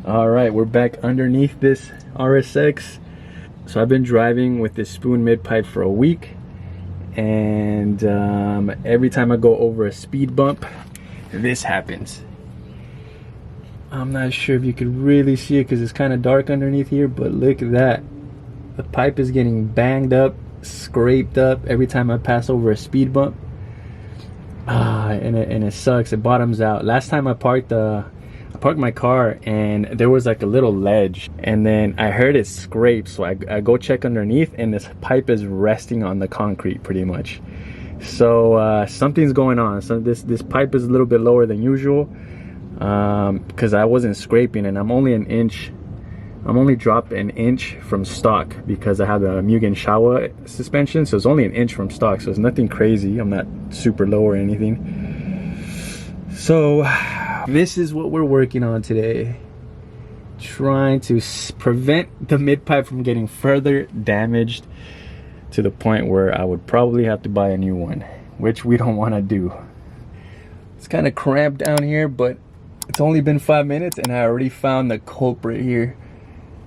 All right, we're back underneath this RSX. So I've been driving with this spoon mid pipe for a week, and every time I go over a speed bump, this happens. I'm not sure if you could really see it because it's kind of dark underneath here, but look at that. The pipe is getting banged up, scraped up every time I pass over a speed bump. And it sucks. It bottoms out. Last time I parked my car and there was like a little ledge, and then I heard it scrape, so I go check underneath, and this pipe is resting on the concrete pretty much. So something's going on. So this pipe is a little bit lower than usual because I wasn't scraping, and I'm only dropped an inch from stock because I have the Mugen Shawa suspension, so it's only an inch from stock, so it's nothing crazy. I'm not super low or anything. So this is what we're working on today, trying to prevent the mid pipe from getting further damaged to the point where I would probably have to buy a new one, which we don't want to do. It's kind of cramped down here, but it's only been 5 minutes and I already found the culprit here.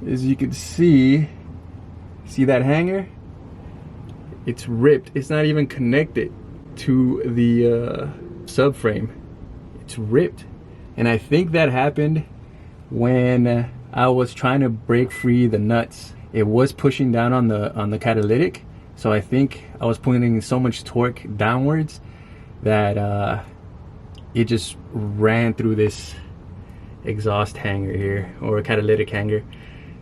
As you can see that hanger? It's ripped. It's not even connected to the subframe. It's ripped. And I think that happened when I was trying to break free the nuts. It was pushing down on the catalytic, so I think I was putting so much torque downwards that it just ran through this exhaust hanger here, or a catalytic hanger.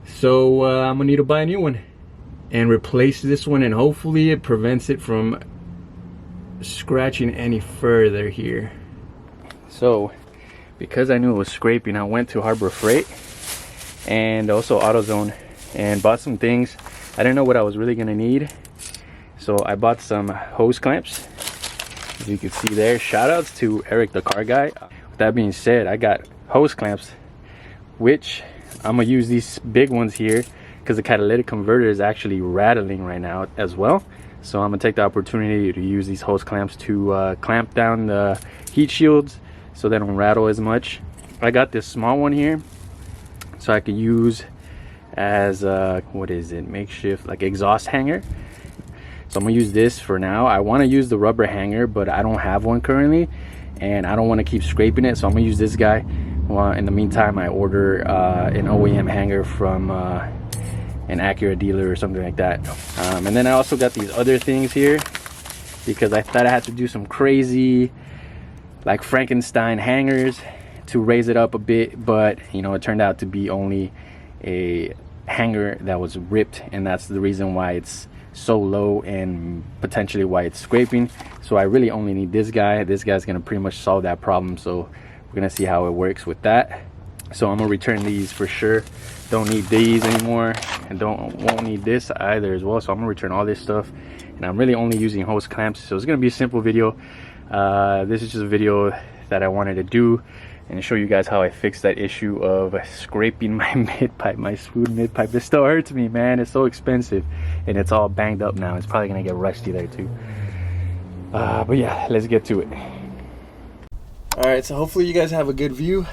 So I'm gonna need to buy a new one and replace this one, and hopefully it prevents it from scratching any further here. So because I knew it was scraping, I went to Harbor Freight and also AutoZone and bought some things. I didn't know what I was really gonna need, so I bought some hose clamps. As you can see there, shout outs to Eric the car guy. With that being said, I got hose clamps, which I'm gonna use these big ones here because the catalytic converter is actually rattling right now as well. So I'm gonna take the opportunity to use these hose clamps to clamp down the heat shields so they don't rattle as much. I got this small one here so I can use as what is it, makeshift like exhaust hanger. So I'm gonna use this for now. I want to use the rubber hanger, but I don't have one currently and I don't want to keep scraping it, so I'm gonna use this guy. Well, in the meantime, I order an OEM hanger from an Acura dealer or something like that. And then I also got these other things here because I thought I had to do some crazy like Frankenstein hangers to raise it up a bit, but you know, it turned out to be only a hanger that was ripped, and that's the reason why it's so low and potentially why it's scraping. So I really only need this guy. This guy's gonna pretty much solve that problem, so we're gonna see how it works with that. So I'm gonna return these for sure. Don't need these anymore, and won't need this either as well. So I'm gonna return all this stuff, and I'm really only using hose clamps. So it's gonna be a simple video. This is just a video that I wanted to do and show you guys how I fixed that issue of scraping my mid pipe, my spoon mid pipe. It still hurts me, man. It's so expensive and it's all banged up now. It's probably gonna get rusty there too. But yeah, let's get to it. All right, so hopefully you guys have a good view.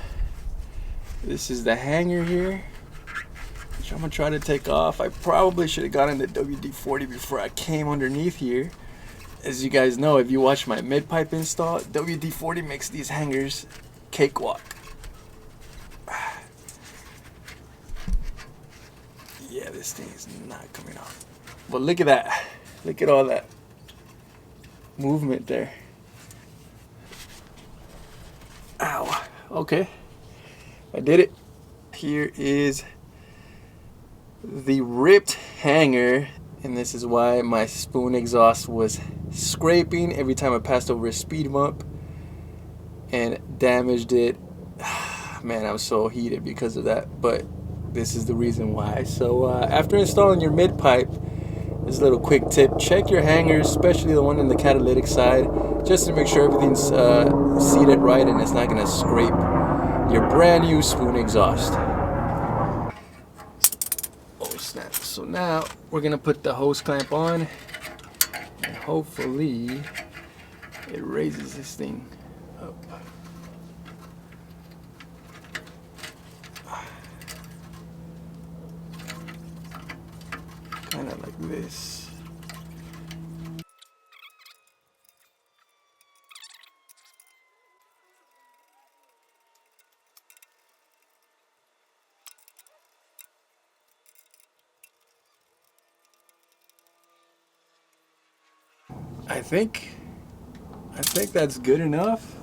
This is the hanger here, which I'm gonna try to take off. I probably should have gotten the WD-40 before I came underneath here. As you guys know, if you watch my mid pipe install, WD-40 makes these hangers cakewalk. Yeah, this thing is not coming off. But look at that. Look at all that movement there. Ow. Okay. I did it. Here is the ripped hanger, and this is why my spoon exhaust was scraping every time I passed over a speed bump and damaged it. Man, I'm so heated because of that, but this is the reason why. So after installing your mid pipe, this little quick tip: check your hangers, especially the one in the catalytic side, just to make sure everything's seated right and it's not going to scrape your brand new spoon exhaust. Oh snap. So now we're going to put the hose clamp on, and hopefully it raises this thing up. kind of like this. I think that's good enough.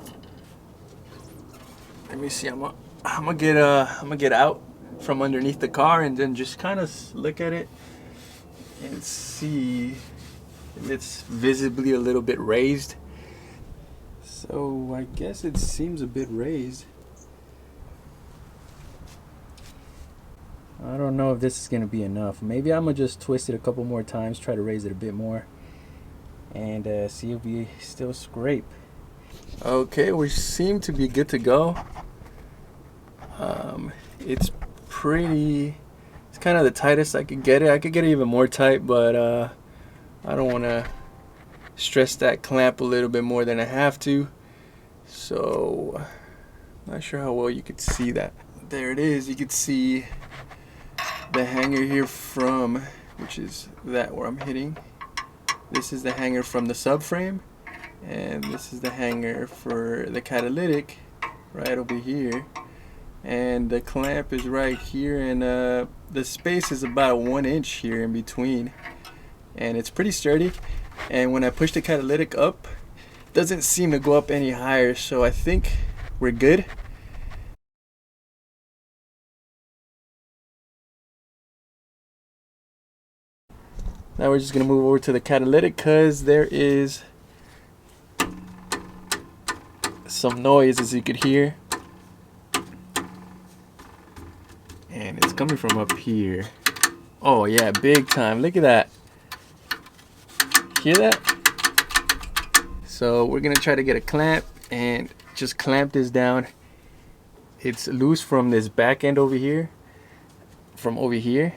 Let me see. I'm gonna get out from underneath the car and then just kind of look at it and see if it's visibly a little bit raised. So I guess it seems a bit raised. I don't know if this is gonna be enough. Maybe I'm gonna just twist it a couple more times, try to raise it a bit more, and see if we still scrape. Okay, we seem to be good to go. It's kind of the tightest I could get it. I could get it even more tight, but I don't want to stress that clamp a little bit more than I have to. So, not sure how well you could see that. There it is. You could see the hanger here from, which is that where I'm hitting. This is the hanger from the subframe, and this is the hanger for the catalytic right over here, and the clamp is right here, and the space is about 1 inch here in between, and it's pretty sturdy. And when I push the catalytic up, it doesn't seem to go up any higher, so I think we're good. Now we're just gonna move over to the catalytic because there is some noise, as you could hear, and it's coming from up here. Oh yeah, big time. Look at that. Hear that? So we're gonna try to get a clamp and just clamp this down. It's loose from this back end over here, from over here,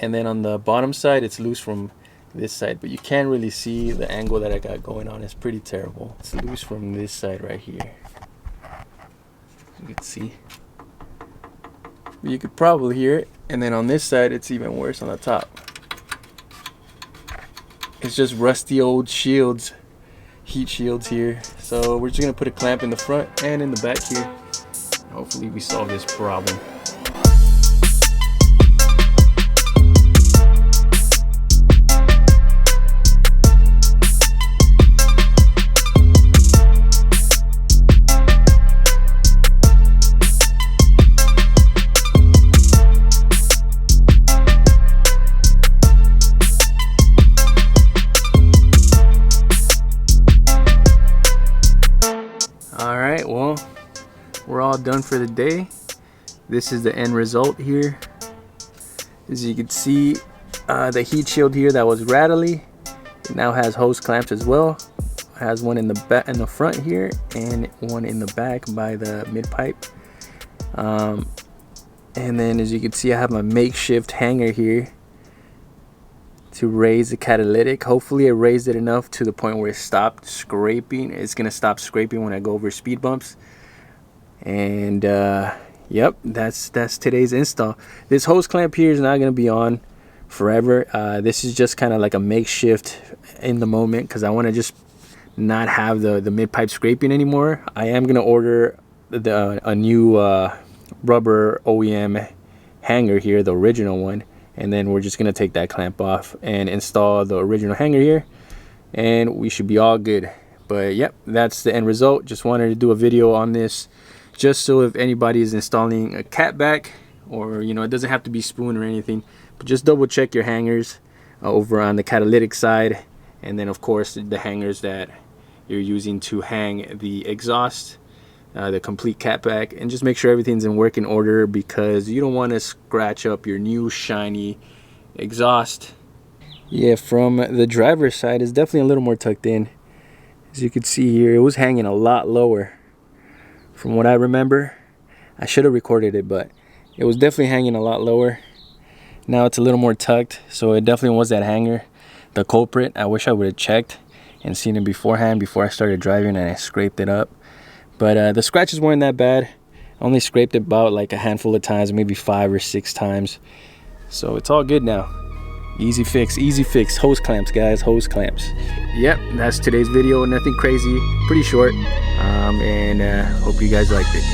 and then on the bottom side it's loose from this side, but you can't really see the angle that I got going on. It's pretty terrible. It's loose from this side right here, you can see, but you could probably hear it. And then on this side it's even worse on the top. It's just rusty old shields, heat shields here. So we're just gonna put a clamp in the front and in the back here. Hopefully we solve this problem. Alright, well, we're all done for the day. This is the end result here. As you can see, the heat shield here that was rattly, it now has hose clamps as well. It has one in the back, in the front here, and one in the back by the mid pipe. And then, as you can see, I have my makeshift hanger here to raise the catalytic. Hopefully it raised it enough to the point where it stopped scraping. It's gonna stop scraping when I go over speed bumps. And yep, that's today's install. This hose clamp here is not gonna be on forever. This is just kind of like a makeshift in the moment because I want to just not have the mid pipe scraping anymore. I am gonna order a new rubber OEM hanger here, the original one, and then we're just gonna take that clamp off and install the original hanger here, and we should be all good. But yep, that's the end result. Just wanted to do a video on this just so if anybody is installing a catback, or you know, it doesn't have to be spoon or anything, but just double check your hangers over on the catalytic side, and then of course the hangers that you're using to hang the exhaust, the complete catback, and just make sure everything's in working order because you don't want to scratch up your new shiny exhaust. Yeah, from the driver's side, it's definitely a little more tucked in. As you can see here, it was hanging a lot lower from what I remember. I should have recorded it, but it was definitely hanging a lot lower. Now it's a little more tucked, so it definitely was that hanger, the culprit. I wish I would have checked and seen it beforehand before I started driving and I scraped it up. But the scratches weren't that bad. I only scraped it about like a handful of times, maybe 5 or 6 times. So it's all good now. Easy fix, hose clamps, guys, hose clamps. Yep, that's today's video. Nothing crazy, pretty short, and hope you guys liked it.